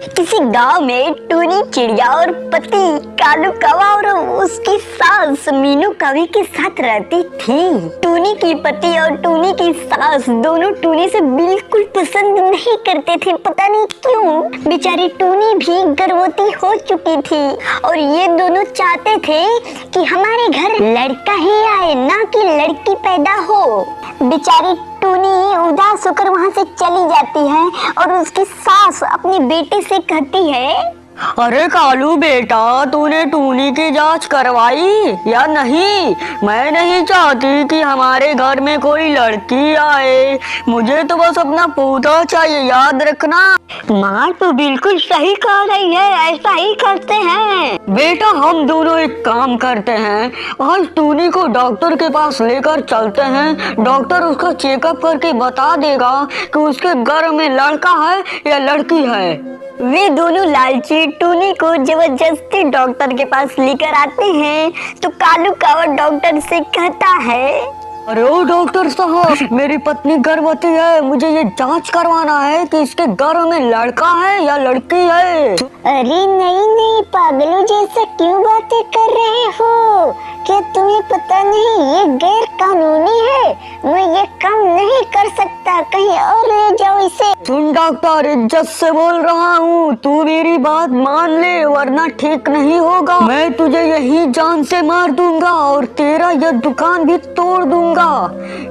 किसी गांव में टूनी चिड़िया और पति कालू कौवा और उसकी सास मीनू कौवी के साथ रहती थी। टूनी की पति और टूनी की सास दोनों टूनी से बिल्कुल पसंद नहीं करते थे, पता नहीं क्यों। बेचारी टूनी भी गर्भवती हो चुकी थी और ये दोनों चाहते थे कि हमारे घर लड़का ही आए, ना कि लड़की पैदा हो। बेचारी टूनी उदास होकर वहाँ से चली जाती है और उसकी सास अपने बेटे से कहती है, अरे कालू बेटा, तूने टूनी की जांच करवाई या नहीं? मैं नहीं चाहती कि हमारे घर में कोई लड़की आए, मुझे तो बस अपना पोता चाहिए, याद रखना। माँ तो बिल्कुल सही कह रही है, ऐसा ही करते हैं। बेटा हम दोनों एक काम करते हैं, आज टूनी को डॉक्टर के पास लेकर चलते हैं। डॉक्टर उसका चेकअप करके बता देगा कि उसके गर्भ में लड़का है या लड़की है। वे दोनों लालची टूनी को जबरदस्ती डॉक्टर के पास लेकर आते हैं तो कालू कौवा डॉक्टर से कहता है, अरे ओ डॉक्टर साहब, मेरी पत्नी गर्भवती है, मुझे ये जांच करवाना है कि इसके गर्भ में लड़का है या लड़की है। अरे नहीं पागलों जैसा क्यों बातें कर रहे हो? क्या तुम्हें पता नहीं ये गैर कानूनी है? मैं ये काम नहीं कर सकता, कहीं और ले जाओ इसे। सुन डॉक्टर, इज्जत से बोल रहा हूँ, तू मेरी बात मान ले वरना ठीक नहीं होगा। मैं तुझे यही जान से मार दूंगा और तेरा यह दुकान भी तोड़ दूंगा।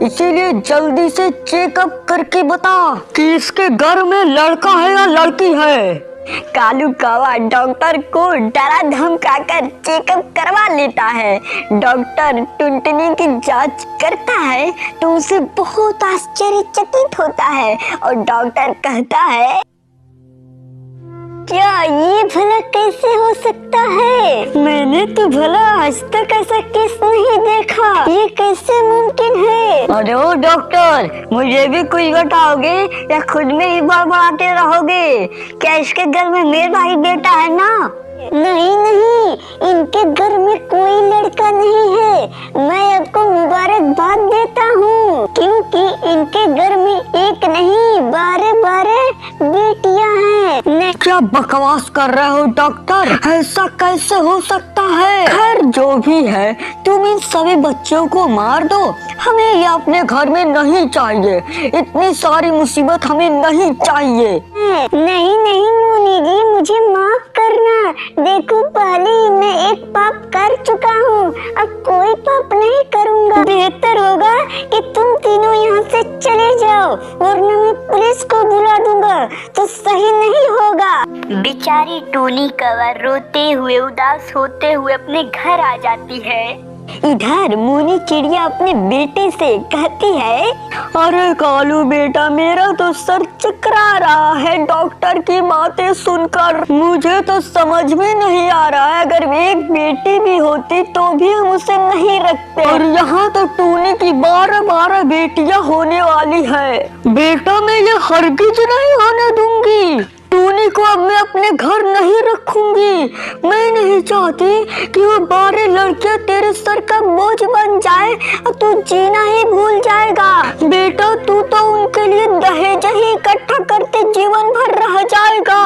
इसीलिए जल्दी से चेकअप करके बता कि इसके गर्भ में लड़का है या लड़की है। कालू कौवा डॉक्टर को डरा धमकाकर चेकअप करवा लेता है। डॉक्टर टुनटुनी की जांच करता है तो उसे बहुत आश्चर्यचकित होता है और डॉक्टर कहता है, क्या ये भला कैसे हो सकता है? मैंने तो भला आज तक ऐसा केस नहीं देखा, ये कैसे मुमकिन है? अरे ओ डॉक्टर, मुझे भी कुछ बताओगे या खुद में ही बड़बड़ाते रहोगे? क्या इसके घर में मेरा ही बेटा है ना? नहीं, इनके घर में कोई लड़का नहीं है। मैं आपको मुबारकबाद देता हूँ क्योंकि इनके घर में एक नहीं 12 बेटियां हैं। क्या बकवास कर रहे हो डॉक्टर? ऐसा कैसे हो सकता है? खैर जो भी है, तुम इन सभी बच्चों को मार दो, हमें ये अपने घर में नहीं चाहिए। इतनी सारी मुसीबत हमें नहीं चाहिए। नहीं मोनी जी, मुझे माफ करना। देखो पहले ही मैं एक पाप कर चुका हूँ, अब कोई पाप नहीं करूँगा। बेहतर होगा कि तुम तीनों यहाँ से चले जाओ वरना मैं पुलिस को बुला दूंगा तो सही नहीं होगा। बेचारी टूनी कौवा रोते हुए उदास होते हुए अपने घर आ जाती है। इधर मोनी चिड़िया अपने बेटे से कहती है, अरे कालू बेटा, मेरा तो सर चकरा रहा है डॉक्टर की बातें सुनकर। मुझे तो समझ में नहीं आ रहा है, अगर एक बेटी भी होती तो भी हम उसे नहीं रखते और यहाँ तो टूनी की 12 बेटियां होने वाली है। बेटा मैं ये हरगिज नहीं होने दूंगी। टूनी को अब मैं अपने घर नहीं रखूंगी। मैं नहीं चाहती कि वो 12 लड़कियां तेरे सर का बोझ बन जाए और तू जीना ही भूल जाएगा। बेटा तू तो उनके लिए दहेज ही इकट्ठा करते जीवन भर रह जाएगा।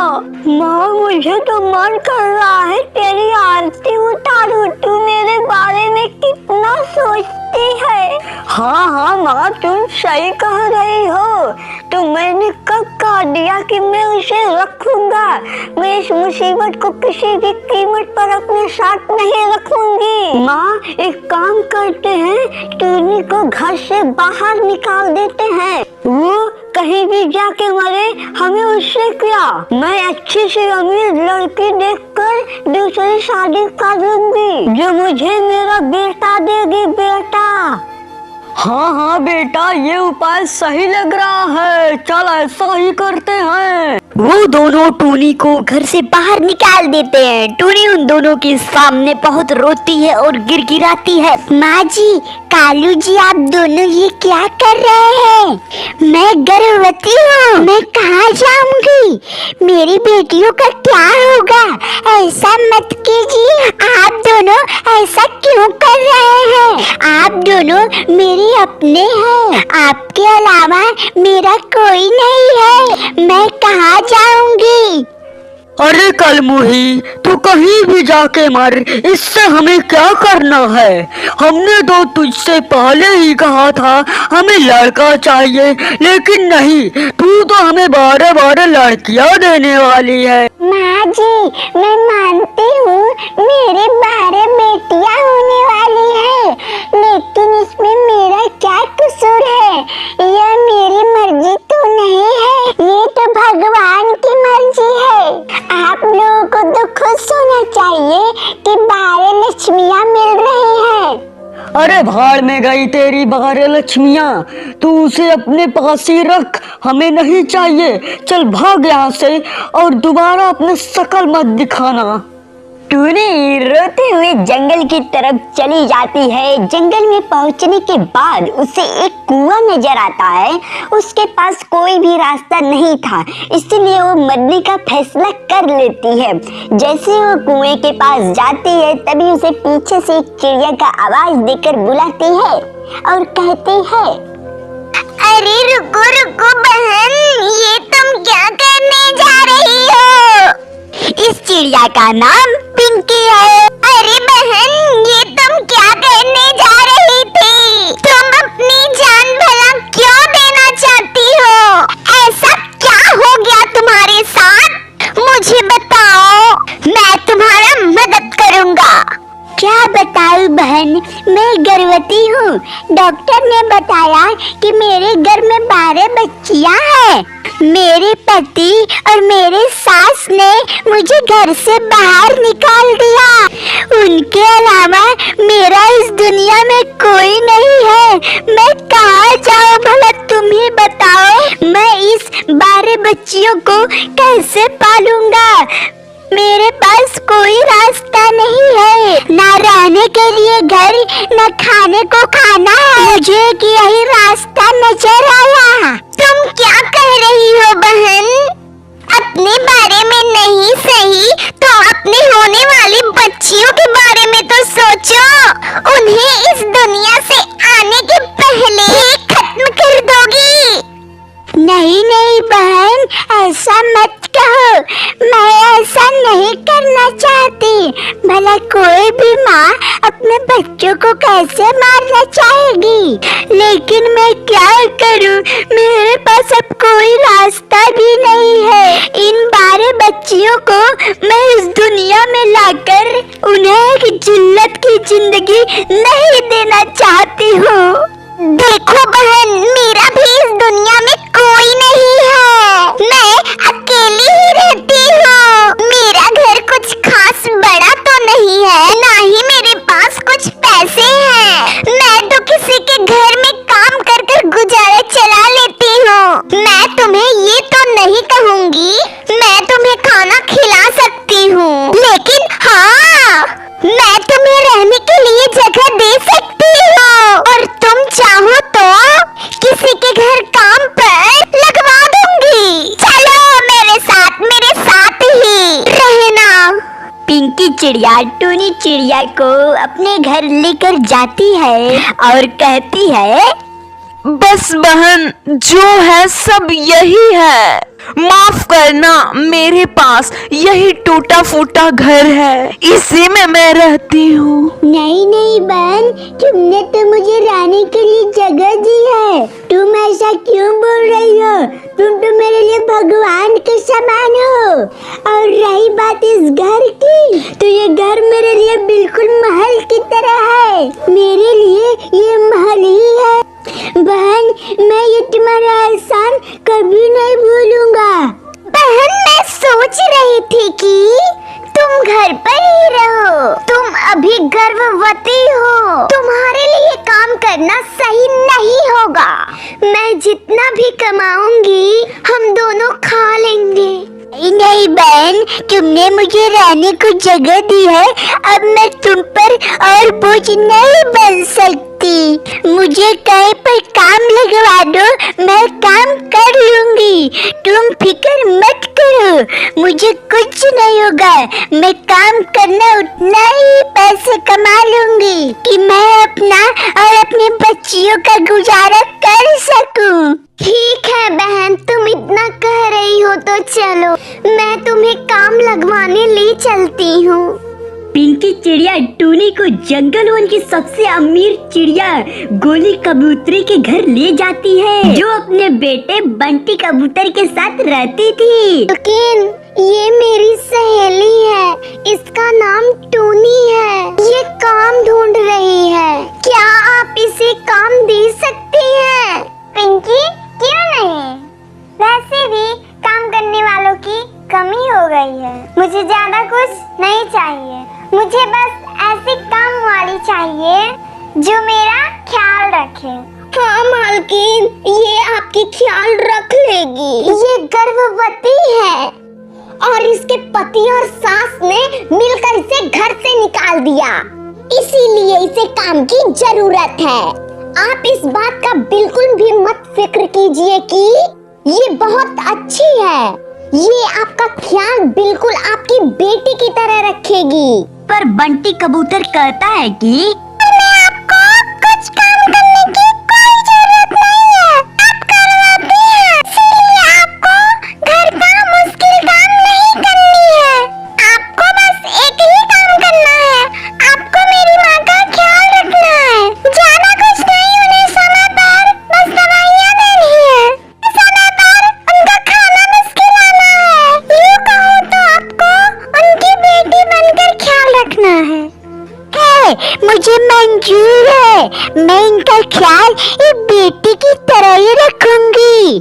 माँ मुझे तो मन कर रहा है तेरी आरती उतारूं, तू मेरे बारे में कितना सोचती है। हाँ माँ, तुम सही कह रही हो। तो मैंने कब कह दिया कि मैं उसे रखूंगा? मैं इस मुसीबत को किसी भी कीमत पर अपने साथ नहीं रखूंगी। माँ एक काम करते हैं, टूनी को घर से बाहर निकाल देते हैं, वो कहीं भी जाके मरे, हमें उससे क्या। मैं अच्छी सी अमीर लड़की देखकर दूसरी शादी कर लूंगी जो मुझे मेरा बेटा देगी। बेटा हाँ बेटा, ये उपाय सही लग रहा है, चल ऐसा ही करते हैं। वो दोनों टूनी को घर से बाहर निकाल देते हैं। टूनी उन दोनों के सामने बहुत रोती है और गिड़गिड़ाती है। माँ जी, कालू जी, आप दोनों ये क्या कर रहे हैं? मैं गर्भवती हूँ, मैं कहाँ जाऊंगी? मेरी बेटियों का क्या होगा? ऐसा मत कीजिए। आप दोनों ऐसा क्यों कर रहे हैं? आप दोनों मेरे अपने हैं, आपके अलावा मेरा कोई नहीं है। मैं कहाँ जाऊंगी? अरे कलमुही, तू कहीं भी जाके मर, इससे हमें क्या करना है। हमने तो तुझसे पहले ही कहा था हमें लड़का चाहिए, लेकिन नहीं, तू तो हमें बारह बारह लड़कियां देने वाली है। माँ जी, मैं मानती हूँ मेरे 12 बेटियां होने वाली है, लेकिन इसमें मेरा क्या कसूर है? यह मेरी मर्जी तो नहीं है, ये तो भगवान की मर्जी है। आप लोगों को तो खुश होना चाहिए कि 12 लक्ष्मियां मिल रही हैं। अरे भाड़ में गई तेरी 12 लक्ष्मियां, तू उसे अपने पास ही रख, हमें नहीं चाहिए। चल भाग यहाँ से और दोबारा अपने शकल मत दिखाना। टूनी रोते हुए जंगल की तरफ चली जाती है। जंगल में पहुंचने के बाद उसे एक कुआं नजर आता है। उसके पास कोई भी रास्ता नहीं था, इसलिए वो मरने का फैसला कर लेती है। जैसे वो कुएं के पास जाती है, तभी उसे पीछे से एक चिड़िया का आवाज देकर बुलाती है और कहती है, अरे रुको रुको बहन, ये तुम क्या करने जा रही हो? इस चिड़िया का नाम पिंकी है। अरे बहन, ये तुम क्या करने जा रही थी? तुम अपनी जान भला क्यों देना चाहती हो? ऐसा क्या हो गया तुम्हारे साथ? मुझे बताओ, मैं तुम्हारा मदद करूंगा। क्या बताऊं बहन, मैं गर्भवती हूँ। डॉक्टर ने बताया कि मेरे घर में 12 बच्चियां हैं। मेरे पति और मेरे सास ने मुझे घर से बाहर निकाल दिया। उनके अलावा मेरा इस दुनिया में कोई नहीं है। मैं कहाँ जाऊँ भला, तुम ही बताओ। मैं इस 12 बच्चियों को कैसे पालूंगा? मेरे पास कोई रास्ता नहीं है, ना रहने के लिए घर, न खाने को खाना है। मुझे यही रास्ता नजर आया। तुम क्या कह रही हो बहन? अपने बारे में नहीं सही तो अपने होने वाली बच्चियों के बारे में तो सोचो। उन्हें इस दुनिया से आने के पहले ही खत्म कर दोगी। नहीं नहीं बहन, ऐसा मत कहो। मैं ऐसा नहीं करना चाहती। भला कोई भी माँ अपने बच्चों को कैसे मारना चाहेगी? लेकिन मैं क्या करूँ, मेरे पास अब कोई रास्ता भी नहीं है। इन 12 बच्चियों को मैं इस दुनिया में लाकर उन्हें एक जिल्लत की जिंदगी नहीं देना चाहती हूँ। देखो बहन, मेरा भी इस दुनिया में कोई नहीं है। मैं अकेली ही रहती हूँ। मेरा घर कुछ खास बड़ा तो नहीं है, ना ही मेरे पास कुछ पैसे हैं। मैं तो किसी के घर में काम कर कर गुजारा चला लेती हूँ। मैं तुम्हें ये तो नहीं कहूँगी, मैं तुम्हें खाना खिला सकती हूँ, लेकिन हाँ, मैं तुम्हें रहने के लिए जगह दे सकती हूँ। और तुम चाहो तो किसी के घर काम पर लगवा दूंगी। चलो मेरे साथ ही रहना। पिंकी चिड़िया टूनी चिड़िया को अपने घर लेकर जाती है और कहती है, बस बहन, जो है सब यही है। माफ करना, मेरे पास यही टूटा फूटा घर है, इसी में मैं रहती हूँ। नहीं नहीं बहन, तुमने तो मुझे रहने के लिए जगह दी है। तुम ऐसा क्यों बोल रही हो? तुम तो मेरे लिए भगवान के समान हो। और रही बात इस घर की, तो ये घर मेरे लिए बिल्कुल महल की तरह है। मेरे लिए ये महल ही है। बहन, मैं ये तुम्हारा एहसान कभी नहीं भूलूंगा। बहन, मैं सोच रही थी कि तुम घर पर ही रहो। तुम अभी गर्भवती हो, तुम्हारे लिए काम करना सही नहीं होगा। मैं जितना भी कमाऊंगी हम दोनों खा लेंगे। नहीं बहन, तुमने मुझे रहने को जगह दी है, अब मैं तुम पर और बोझ नहीं बन सकती। मुझे कहीं पर काम लगवा दो, मैं काम कर लूंगी। तुम फिक्र मत करो, मुझे कुछ नहीं होगा। मैं काम करना उतना ही पैसे कमा लूंगी कि मैं अपना और अपने बच्चियों का गुजारा कर सकूं। ठीक है बहन, तुम इतना कह रही हो तो चलो, मैं तुम्हें काम पिंकी चिड़िया टूनी को जंगल वन की सबसे अमीर चिड़िया गोली कबूतरी के घर ले जाती है, जो अपने बेटे बंटी कबूतर के साथ रहती थी। लेकिन ये मेरी सहेली है, इसका नाम टूनी है, ये काम ढूंढ रही है, क्या आप इसे काम दे सकती हैं? पिंकी, क्यों नहीं? वैसे भी काम करने वालों की कमी हो गई है, मुझे ज्यादा कुछ नहीं चाहिए, मुझे बस ऐसी काम वाली चाहिए जो मेरा ख्याल रखे। हाँ मालकिन, ये आपकी ख्याल रख लेगी। ये गर्भवती है और इसके पति और सास ने मिलकर इसे घर से निकाल दिया, इसीलिए इसे काम की जरूरत है। आप इस बात का बिल्कुल भी मत फिक्र कीजिए कि ये बहुत अच्छी है, ये आपका ख्याल बिल्कुल आपकी बेटी की तरह रखेगी। पर बंटी कबूतर कहता है कि मैं आपको कुछ काम करने की कोई जरूरत नहीं है, आप करवाती हैं, इसीलिए आपको घर का मुश्किल काम नहीं करनी है, आपको बस एक ही काम करना है, आपको मेरी माँ का ख्याल रखना है, ज्यादा कुछ नहीं, उन्हें समय पर बस दवाइयाँ देनी है, समय पर उनका खाना बस खिलाना है, यूँ कहूँ तो आपको उनकी बेटी बनकर ख्याल रखना है। मुझे मंजूर है, मैं इनका ख्याल एक बेटी की तरह ही रखूंगी।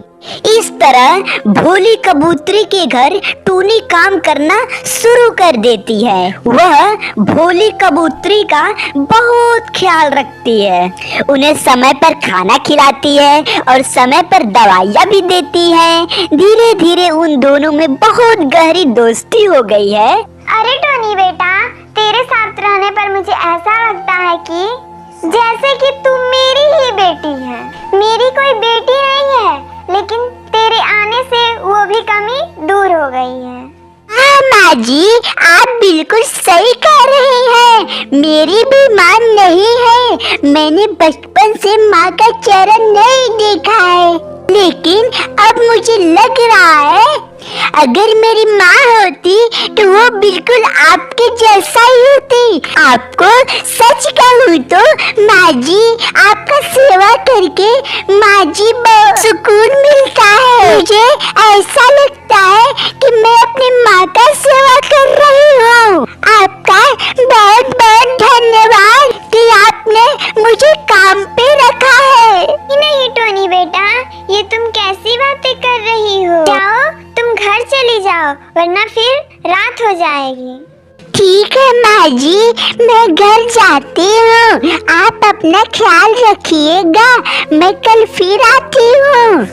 इस तरह भोली कबूतरी के घर टूनी काम करना शुरू कर देती है। वह भोली कबूतरी का बहुत ख्याल रखती है, उन्हें समय पर खाना खिलाती है और समय पर दवाइयाँ भी देती है। धीरे धीरे उन दोनों में बहुत गहरी दोस्ती हो गई है। अरे टोनी बेटा, तेरे साथ रहने पर मुझे ऐसा लगता है कि जैसे कि तू मेरी ही बेटी है। मेरी कोई बेटी नहीं है, लेकिन तेरे आने से वो भी कमी दूर हो गई है। हाँ माँ जी, आप बिल्कुल सही कह रहे हैं, मेरी भी माँ नहीं है, मैंने बचपन से माँ का चेहरा नहीं देखा है, लेकिन अब मुझे लग रहा है अगर मेरी माँ होती तो वो बिल्कुल आपके जैसा ही होती। आपको सच कहूँ तो माँ जी, आपका सेवा करके माँ जी बहुत सुकून मिलता है। मुझे ऐसा लगता है कि मैं अपनी माँ का सेवा कर रही हूँ। आपका बहुत बहुत धन्यवाद कि आपने मुझे काम पे रखा है। नहीं टोनी बेटा, ये तुम कैसी बातें कर रही हो? जाओ, तुम घर चली जाओ, वरना फिर रात हो जाएगी। ठीक है माँ जी, मैं घर जाती हूँ, आप अपना ख्याल रखिएगा, मैं कल फिर आती हूँ।